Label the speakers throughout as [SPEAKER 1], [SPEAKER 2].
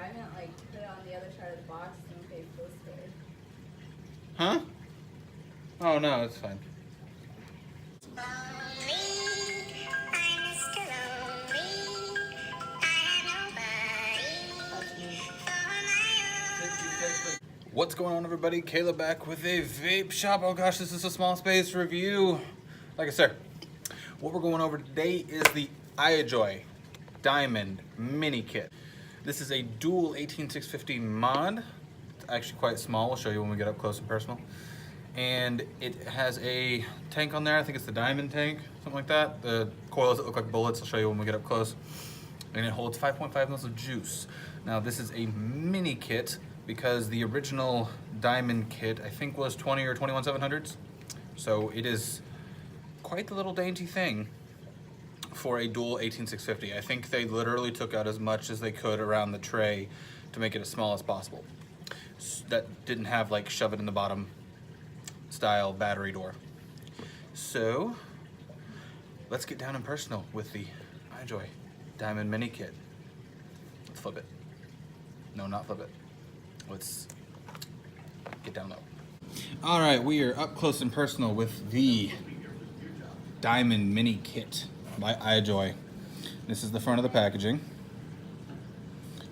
[SPEAKER 1] I meant like put it on the other side of the box in case it goes scared.
[SPEAKER 2] Huh? Oh no, it's fine. What's going on, everybody? Caleb back with a vape shop. Oh gosh, this is a small space review. Like I said, what we're going over today is the iJoy Diamond Mini Kit. This is a dual 18650 mod. It's actually quite small. We'll show you when we get up close and personal. And it has a tank on there. I think it's the diamond tank, something like that. The coils that look like bullets, I'll show you when we get up close. And it holds 5.5 mils of juice. Now this is a mini kit because the original diamond kit I think was 20 or 21 700s. So it is quite the little dainty thing for a dual 18650. I think they literally took out as much as they could around the tray to make it as small as possible. That didn't have like shove it in the bottom style battery door. So let's get down and personal with the iJoy Diamond Mini Kit. Let's flip it. No, not flip it. Let's get down low. All right, we are up close and personal with the Diamond Mini Kit by iJoy. This is the front of the packaging.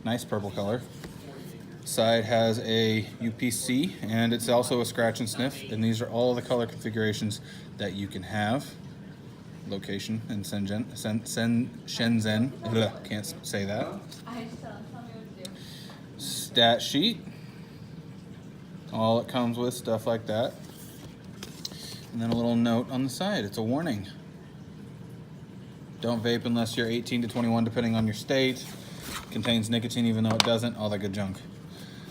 [SPEAKER 2] Nice purple color. Side has a UPC and it's also a scratch and sniff, and these are all the color configurations that you can have. Location in Shenzhen. Ugh, can't say that. Stat sheet. All it comes with, stuff like that. And then a little note on the side. It's a warning. Don't vape unless you're 18 to 21, depending on your state. Contains nicotine even though it doesn't. All that good junk.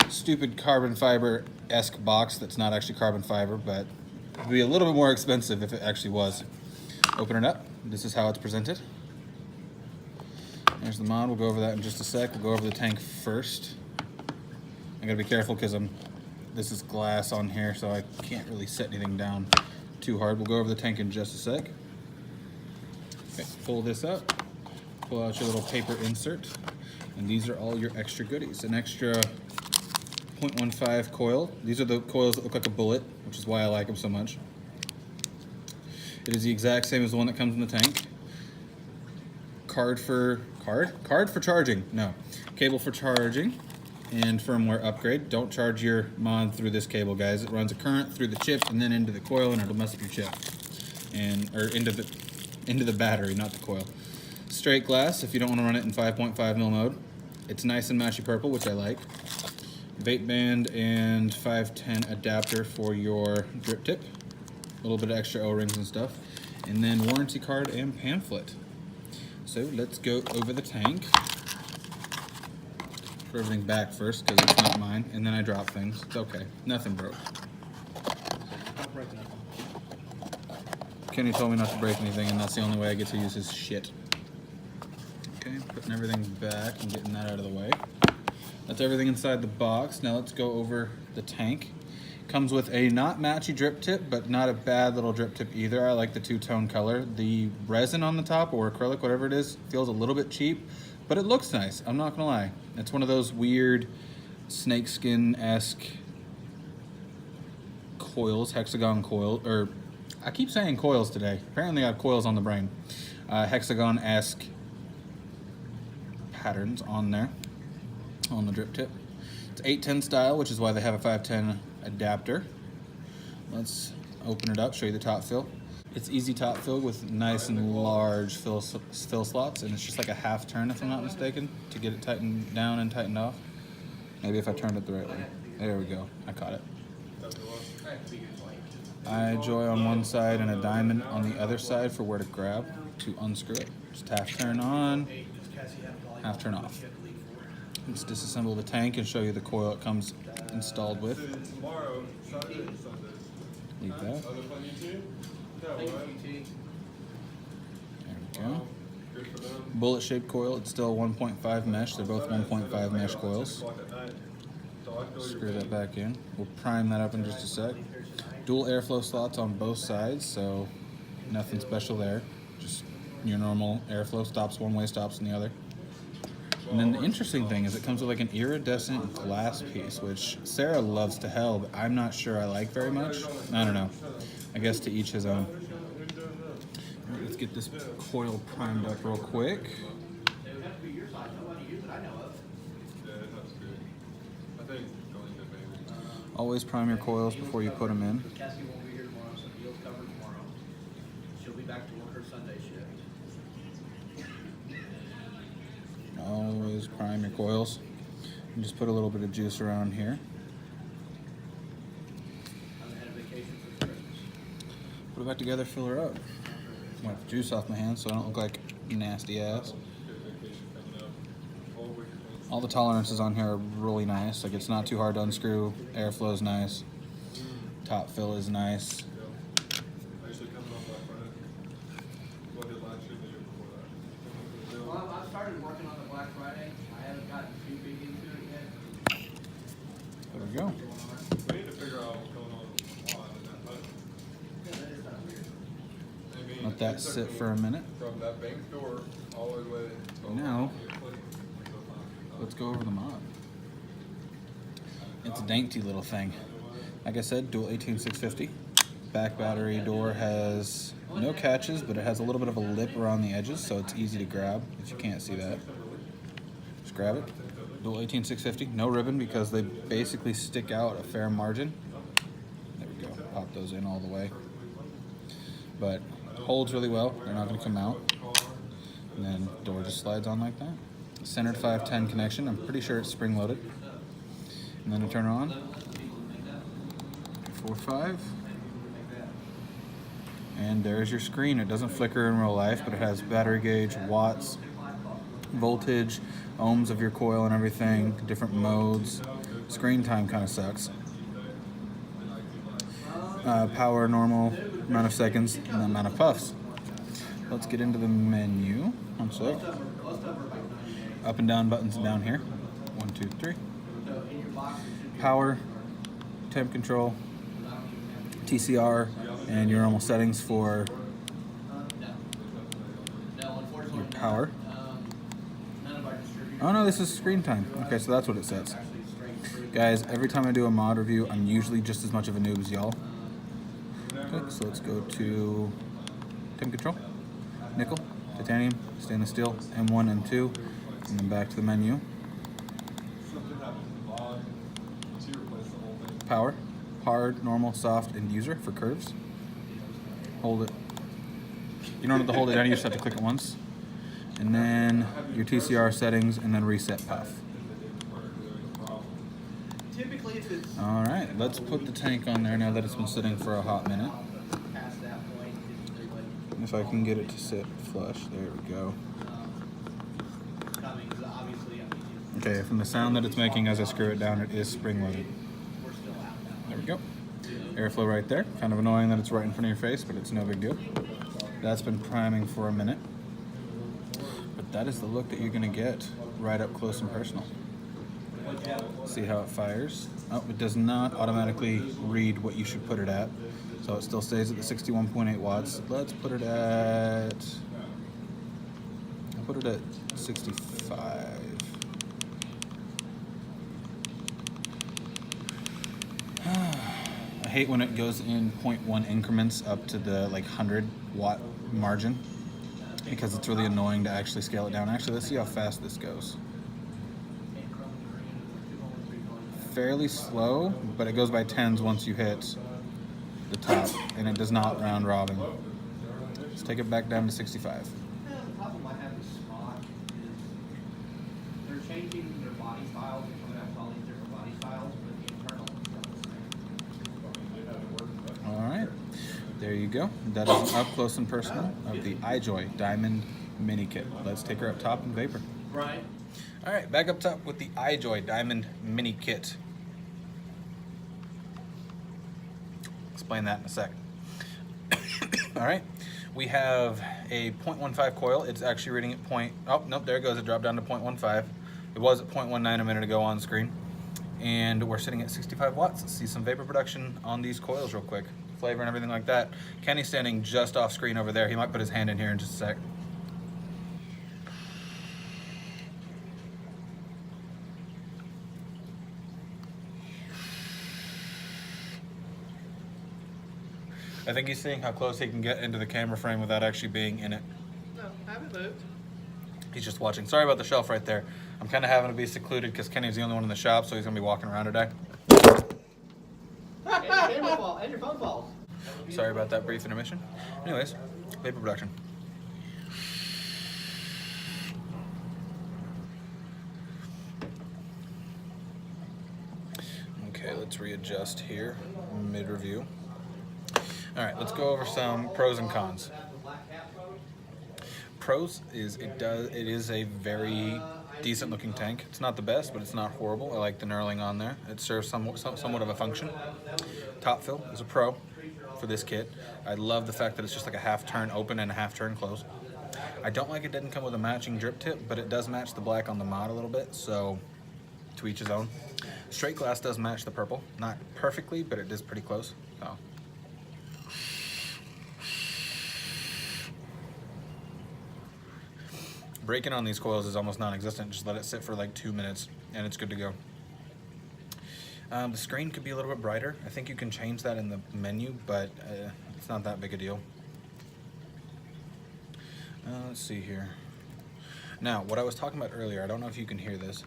[SPEAKER 2] Stupid carbon fiber-esque box that's not actually carbon fiber, but it would be a little bit more expensive if it actually was. Open it up. This is how it's presented. There's the mod. We'll go over that in just a sec. We'll go over the tank first. I gotta be careful because this is glass on here, so I can't really set anything down too hard. We'll go over the tank in just a sec. Okay, pull this up. Pull out your little paper insert. And these are all your extra goodies. An extra 0.15 coil. These are the coils that look like a bullet, which is why I like them so much. It is the exact same as the one that comes in the tank. Card for charging. No. Cable for charging and firmware upgrade. Don't charge your mod through this cable, guys. It runs a current through the chip and then into the coil, and it'll mess up your chip. Or into the battery, not the coil. Straight glass if you don't want to run it in 5.5 mil mode. It's nice and matchy purple, which I like. Vape band and 510 adapter for your drip tip. A little bit of extra O-rings and stuff. And then warranty card and pamphlet. So let's go over the tank. Put everything back first because it's not mine. And then I drop things. It's okay. Nothing broke. Kenny told me not to break anything, and that's the only way I get to use his shit. Okay, putting everything back and getting that out of the way. That's everything inside the box. Now let's go over the tank. Comes with a not matchy drip tip, but not a bad little drip tip either. I like the two-tone color. The resin on the top, or acrylic, whatever it is, feels a little bit cheap, but it looks nice. I'm not gonna lie. It's one of those weird snakeskin-esque coils, hexagon coil, or I keep saying coils today. Apparently I have coils on the brain. Hexagon-esque patterns on there, on the drip tip. It's 810 style, which is why they have a 510 adapter. Let's open it up, show you the top fill. It's easy top fill with nice and large fill slots, and it's just like a half turn if I'm not mistaken to get it tightened down and tightened off. Maybe if I turned it the right way. There we go, I caught it. iJoy on one side and a diamond on the other side for where to grab to unscrew it. Just half turn on, half turn off. Let's disassemble the tank and show you the coil it comes installed with. Leave that. There we go. Bullet shaped coil. It's still 1.5 mesh. They're both 1.5 mesh coils. Screw that back in. We'll prime that up in just a sec. Dual airflow slots on both sides, so nothing special there. Just your normal airflow. Stops one way, stops in the other. And then the interesting thing is it comes with like an iridescent glass piece, which Sarah loves to hell, but I'm not sure I like very much. I don't know. I guess to each his own. All right, let's get this coil primed up real quick. Always prime your coils before you put them in.
[SPEAKER 3] Cassie won't be here tomorrow, so Neil's covered tomorrow. She'll be back to work her Sunday shift.
[SPEAKER 2] Always prime your coils. And just put a little bit of juice around here.
[SPEAKER 3] I'm ahead of vacation for Christmas.
[SPEAKER 2] Put it back together, fill her up. Wipe the juice off my hands so I don't look like nasty ass. All the tolerances on here are really nice. Like, it's not too hard to unscrew. Airflow is nice. Top fill is nice.
[SPEAKER 3] Well, I started working on the Black Friday. I haven't gotten too big into it yet.
[SPEAKER 2] There we go.
[SPEAKER 4] We need to figure out what's going on with the line in that motor.
[SPEAKER 3] Yeah, that is kind of weird.
[SPEAKER 4] I mean,
[SPEAKER 2] Let that
[SPEAKER 4] it took
[SPEAKER 2] sit
[SPEAKER 4] me
[SPEAKER 2] for a minute.
[SPEAKER 4] From that bank door all the way to
[SPEAKER 2] Now, let's go over the mod. It's a dainty little thing. Like I said, dual 18650. Back battery door has no catches, but it has a little bit of a lip around the edges, so it's easy to grab if you can't see that. Just grab it. Dual 18650. No ribbon because they basically stick out a fair margin. There we go. Pop those in all the way. But holds really well. They're not going to come out. And then door just slides on like that. Centered 510 connection. I'm pretty sure it's spring loaded. And then I turn it on. 4.5. And there's your screen. It doesn't flicker in real life, but it has battery gauge, watts, voltage, ohms of your coil and everything, different modes. Screen time kind of sucks. Power, normal, amount of seconds, and the amount of puffs. Let's get into the menu. One sec. Up and down buttons down here. 1, 2, 3. Power, temp control, TCR, and your normal settings for your power. Oh no, this is screen time. Okay, so that's what it says. Guys, every time I do a mod review, I'm usually just as much of a noob as y'all. Okay, so let's go to temp control, nickel, titanium, stainless steel, M1, M2, and then back to the menu. Power, hard, normal, soft, and user for curves. Hold it. You don't have to hold it down, you just have to click it once. And then your TCR settings, and then reset puff.
[SPEAKER 3] Typically, if it's
[SPEAKER 2] All right, let's put the tank on there now that it's been sitting for a hot minute.
[SPEAKER 3] past that point, it's
[SPEAKER 2] If I can get it to sit flush, there we go.
[SPEAKER 3] coming, because obviously, I mean,
[SPEAKER 2] Okay, from the sound that it's making as I screw it down, it is spring loaded.
[SPEAKER 3] we're still out now.
[SPEAKER 2] There we go. Airflow right there. Kind of annoying that it's right in front of your face, but it's no big deal. That's been priming for a minute. But that is the look that you're gonna get right up close and personal. See how it fires. Oh, it does not automatically read what you should put it at. So it still stays at the 61.8 watts. Let's put it at, I'll put it at 65. I hate when it goes in 0.1 increments up to the like 100 watt margin because it's really annoying to actually scale it down. Actually, let's see how fast this goes. Fairly slow, but it goes by tens once you hit the top, and it does not round robin. Let's take it back down to 65.
[SPEAKER 3] The problem I have with Spot is they're changing their body styles and coming out with all these different body styles, but the internal is still the same.
[SPEAKER 2] All right, there you go. That is an up close and personal of the iJoy Diamond Mini Kit. Let's take her up top and vapor.
[SPEAKER 3] Right.
[SPEAKER 2] All right, back up top with the iJoy Diamond Mini Kit. Explain that in a sec. All right, we have a 0.15 coil. It's actually reading at oh, nope, there it goes. It dropped down to 0.15. It was at 0.19 a minute ago on screen. And we're sitting at 65 watts. Let's see some vapor production on these coils real quick. Flavor and everything like that. Kenny's standing just off screen over there. He might put his hand in here in just a sec. I think he's seeing how close he can get into the camera frame without actually being in it.
[SPEAKER 4] No, haven't moved.
[SPEAKER 2] He's just watching. Sorry about the shelf right there. I'm kind of having to be secluded because Kenny's the only one in the shop, so he's going to be walking around today.
[SPEAKER 3] And your camera falls, and your phone falls.
[SPEAKER 2] Sorry about that brief intermission. Anyways, vapor production. Okay, let's readjust here, mid-review. All right, let's go over some pros and cons. Pros is it is a very decent looking tank. It's not the best, but it's not horrible. I like the knurling on there. It serves somewhat of a function. Top fill is a pro for this kit. I love the fact that it's just like a half turn open and a half turn close. I don't like it didn't come with a matching drip tip, but it does match the black on the mod a little bit, so to each his own. Straight glass does match the purple. Not perfectly, but it is pretty close. So. Breaking on these coils is almost non-existent. Just let it sit for like 2 minutes and it's good to go. The screen could be a little bit brighter. I think you can change that in the menu, but it's not that big a deal. Let's see here. Now, what I was talking about earlier, I don't know if you can hear this.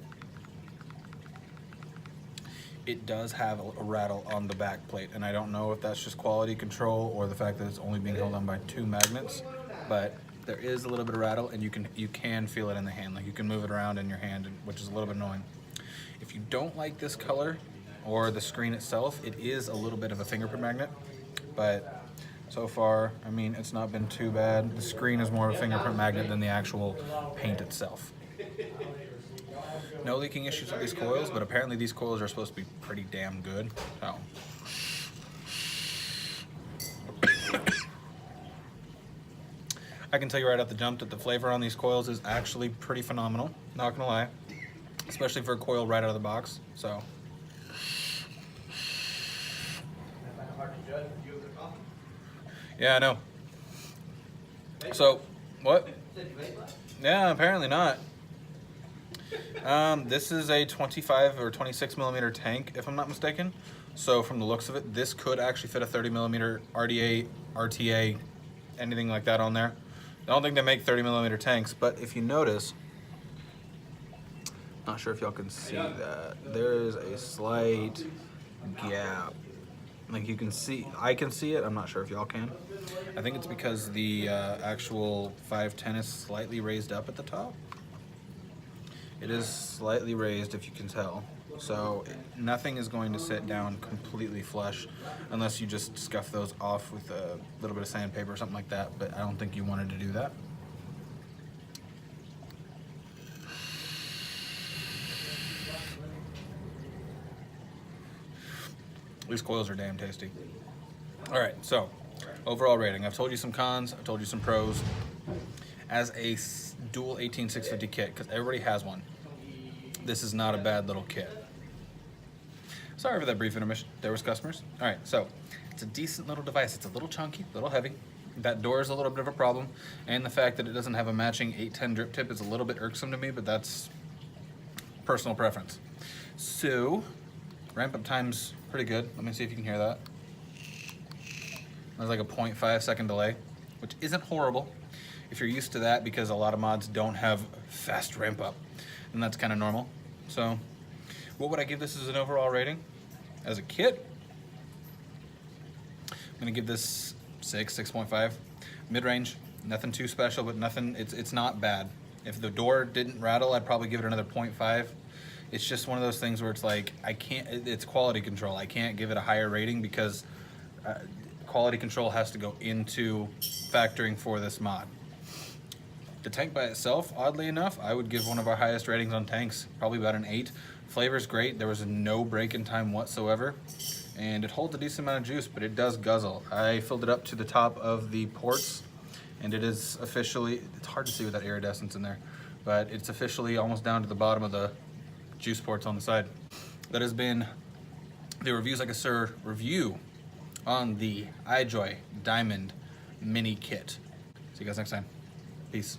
[SPEAKER 2] It does have a rattle on the back plate, and I don't know if that's just quality control or the fact that it's only being held on by 2 magnets, but there is a little bit of rattle, and you can feel it in the hand. Like you can move it around in your hand, which is a little bit annoying. If you don't like this color or the screen itself, it is a little bit of a fingerprint magnet, but so far, I mean, it's not been too bad. The screen is more of a fingerprint magnet than the actual paint itself. No leaking issues with these coils, but apparently these coils are supposed to be pretty damn good. So. I can tell you right off the jump that the flavor on these coils is actually pretty phenomenal, not gonna lie. Especially for a coil right out of the box, so. Yeah, I know. So, what? Yeah, apparently not. This is a 25 or 26 millimeter tank, if I'm not mistaken. So from the looks of it, this could actually fit a 30 millimeter RDA, RTA, anything like that on there. I don't think they make 30 millimeter tanks, but if you notice, not sure if y'all can see that. There is a slight gap. Like you can see, I can see it. I'm not sure if y'all can. I think it's because the actual 510 is slightly raised up at the top. It is slightly raised, if you can tell. So nothing is going to sit down completely flush unless you just scuff those off with a little bit of sandpaper or something like that, but I don't think you wanted to do that. These coils are damn tasty. All right, so overall rating. I've told you some cons, I've told you some pros. As a dual 18650 kit, because everybody has one, this is not a bad little kit. Sorry for that brief intermission. There was customers. All right, so it's a decent little device. It's a little chunky, a little heavy. That door is a little bit of a problem, and the fact that it doesn't have a matching 810 drip tip is a little bit irksome to me, but that's personal preference. So, ramp up time's pretty good. Let me see if you can hear that. There's like a 0.5 second delay, which isn't horrible if you're used to that, because a lot of mods don't have fast ramp up, and that's kind of normal. So, what would I give this as an overall rating? As a kit, I'm gonna give this 6.5. Mid-range, nothing too special, but nothing, it's not bad. If the door didn't rattle, I'd probably give it another 0.5. It's just one of those things where it's like, it's quality control. I can't give it a higher rating because quality control has to go into factoring for this mod. The tank by itself, oddly enough, I would give one of our highest ratings on tanks, probably about an 8. Flavor's great. There was no break-in time whatsoever, and it holds a decent amount of juice, but it does guzzle. I filled it up to the top of the ports, and it is officially, it's hard to see with that iridescence in there, but it's officially almost down to the bottom of the juice ports on the side. That has been the Reviews Like a Sir review on the iJoy Diamond Mini Kit. See you guys next time. Peace.